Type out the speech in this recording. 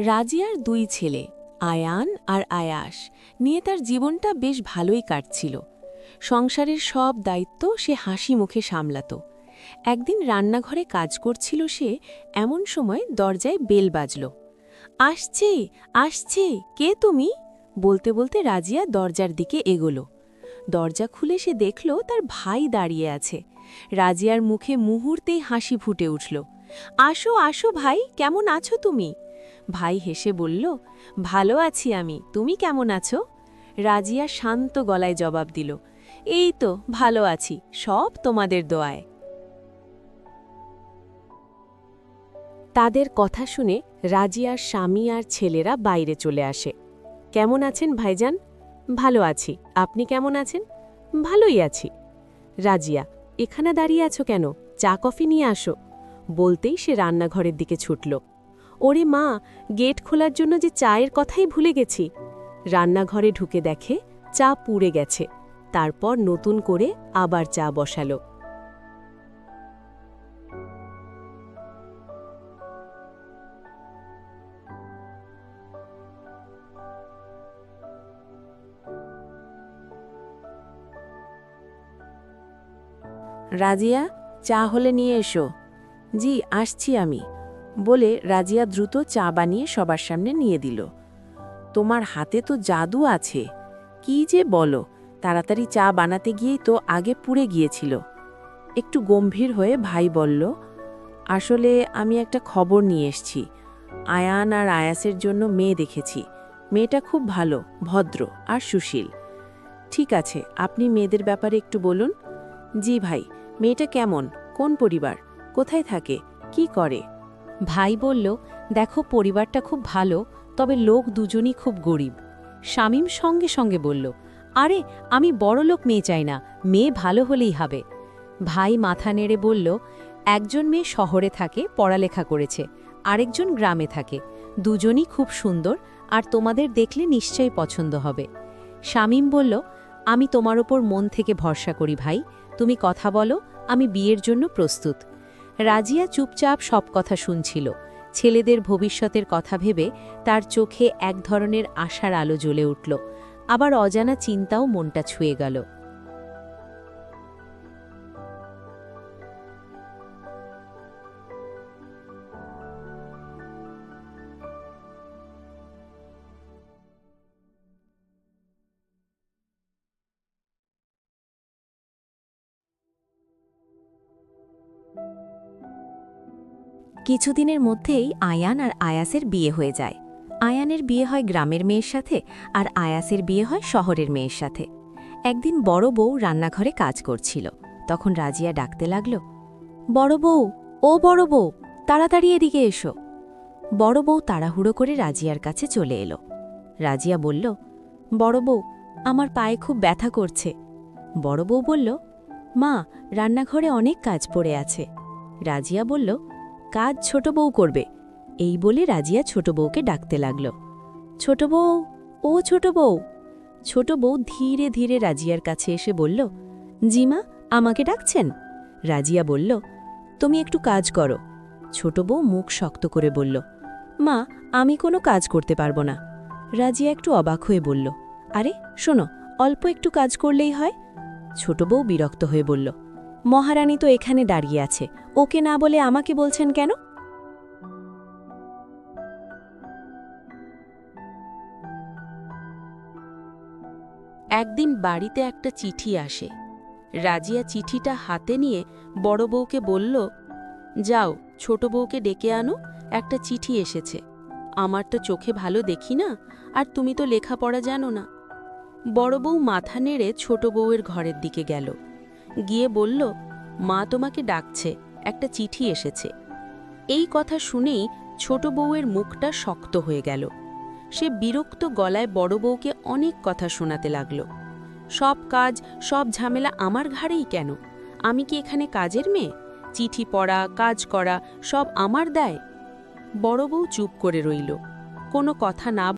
রাজিয়ার দুই ছেলে আয়ান আর আয়াস নিয়ে তার জীবনটা বেশ ভালোই কাটছিল। সংসারের সব দায়িত্ব সে হাসি মুখে সামলাত। একদিন রান্নাঘরে কাজ করছিল সে, এমন সময় দরজায় বেল বাজল। আসছে আসছে, কে তুমি? বলতে বলতে রাজিয়া দরজার দিকে এগোল। দরজা খুলে সে দেখল তার ভাই দাঁড়িয়ে আছে। রাজিয়ার মুখে মুহূর্তেই হাসি ফুটে উঠল। আসো আসো ভাই, কেমন আছো তুমি? ভাই হেসে বলল, ভালো আছি আমি, তুমি কেমন আছো? রাজিয়া শান্ত গলায় জবাব দিল, এই তো ভালো আছি, সব তোমাদের দোয়ায়। তাদের কথা শুনে রাজিয়ার স্বামী আর ছেলেরা বাইরে চলে আসে। কেমন আছেন ভাইজান? ভালো আছি, আপনি কেমন আছেন? ভালোই আছি। রাজিয়া, এখানে দাঁড়িয়ে আছো কেন? চা কফি নিয়ে আসো। বলতেই সে রান্নাঘরের দিকে ছুটল। ওরে মা, গেট খোলার জন্য যে চায়ের কথাই ভুলে গেছি। রান্নাঘরে ঢুকে দেখে চা পুড়ে গেছে। তারপর নতুন করে আবার চা বসালো। রাজিয়া, চা হলে নিয়ে এসো। জি, আসছি আমি, বলে রাজিয়া দ্রুত চা বানিয়ে সবার সামনে নিয়ে দিল। তোমার হাতে তো জাদু আছে, কি যে বলো, তাড়াতাড়ি চা বানাতে গিয়েই তো আগে পুড়ে গিয়েছিল। একটু গম্ভীর হয়ে ভাই বলল, আসলে আমি একটা খবর নিয়ে এসছি। আয়ান আর আয়াসের জন্য মেয়ে দেখেছি। মেয়েটা খুব ভালো, ভদ্র আর সুশীল। ঠিক আছে, আপনি মেয়েদের ব্যাপারে একটু বলুন। জি ভাই, মেয়েটা কেমন, কোন পরিবার, কোথায় থাকে, কি করে? ভাই বলল, দেখো পরিবারটা খুব ভালো, তবে লোক দুজনই খুব গরিব। শামীম সঙ্গে সঙ্গে বলল, আরে আমি বড়লোক মেয়ে চাই না, মেয়ে ভালো হলেই হবে। ভাই মাথা নেড়ে বলল, একজন মেয়ে শহরে থাকে, পড়ালেখা করেছে, আরেকজন গ্রামে থাকে, দুজনই খুব সুন্দর, আর তোমাদের দেখলে নিশ্চয়ই পছন্দ হবে। শামীম বলল, আমি তোমার ওপর মন থেকে ভরসা করি ভাই, তুমি কথা বলো, আমি বিয়ের জন্য প্রস্তুত। রাজিয়া চুপচাপ সব কথা শুনছিল। ছেলেদের ভবিষ্যতের কথা ভেবে তার চোখে এক ধরনের আশার আলো জ্বলে উঠল, আবার অজানা চিন্তাও মনটা ছুঁয়ে গেল। কিছুদিনের মধ্যেই আয়ান আর আয়াসের বিয়ে হয়ে যায়। আয়ানের বিয়ে হয় গ্রামের মেয়ের সাথে, আর আয়াসের বিয়ে হয় শহরের মেয়ের সাথে। একদিন বড় বউ রান্নাঘরে কাজ করছিল, তখন রাজিয়া ডাকতে লাগল, বড় বউ, ও বড় বউ, তাড়াতাড়ি এদিকে এসো। বড় বউ তাড়াহুড়ো করে রাজিয়ার কাছে চলে এলো। রাজিয়া বলল, বড় বউ, আমার পায়ে খুব ব্যথা করছে। বড় বউ বলল, মা, রান্নাঘরে অনেক কাজ পড়ে আছে। রাজিয়া বলল, কাজ ছোট বউ করবে। এই বলে রাজিয়া ছোট বউকে ডাকতে লাগল, ছোট বউ, ও ছোট বউ। ছোট বউ ধীরে ধীরে রাজিয়ার কাছে এসে বলল, জিমা, আমাকে ডাকছেন? রাজিয়া বলল, তুমি একটু কাজ করো। ছোট বউ মুখ শক্ত করে বলল, মা, আমি কোনো কাজ করতে পারবো না। রাজিয়া একটু অবাক হয়ে বলল, আরে শোনো, অল্প একটু কাজ করলেই হয়। ছোট বউ বিরক্ত হয়ে বলল, মহারানী তো এখানে দাঁড়িয়ে আছে, ওকে না বলে আমাকে বলছেন কেন? একদিন বাড়িতে একটা চিঠি আসে। রাজিয়া চিঠিটা হাতে নিয়ে বড় বউকে বলল, যাও, ছোট বউকে ডেকে আনো, একটা চিঠি এসেছে। আমার তো চোখে ভালো দেখি না, আর তুমি তো লেখাপড়া জানো না। বড় বউ মাথা নেড়ে ছোট বউয়ের ঘরের দিকে গেল, গিয়ে বলল, মা তোমাকে ডাকছে, একটা চিঠি এসেছে। এই কথা শুনেই ছোট বউয়ের মুখটা শক্ত হয়ে গেল। সে বিরক্ত গলায় বড় বউকে অনেক কথা শোনাতে লাগল। সব কাজ, সব ঝামেলা আমার ঘাড়েই কেন? আমি কি এখানে কাজের মেয়ে? চিঠি পড়া, কাজ করা সব আমার দায়। বড় বউ চুপ করে রইল, কোনো কথা না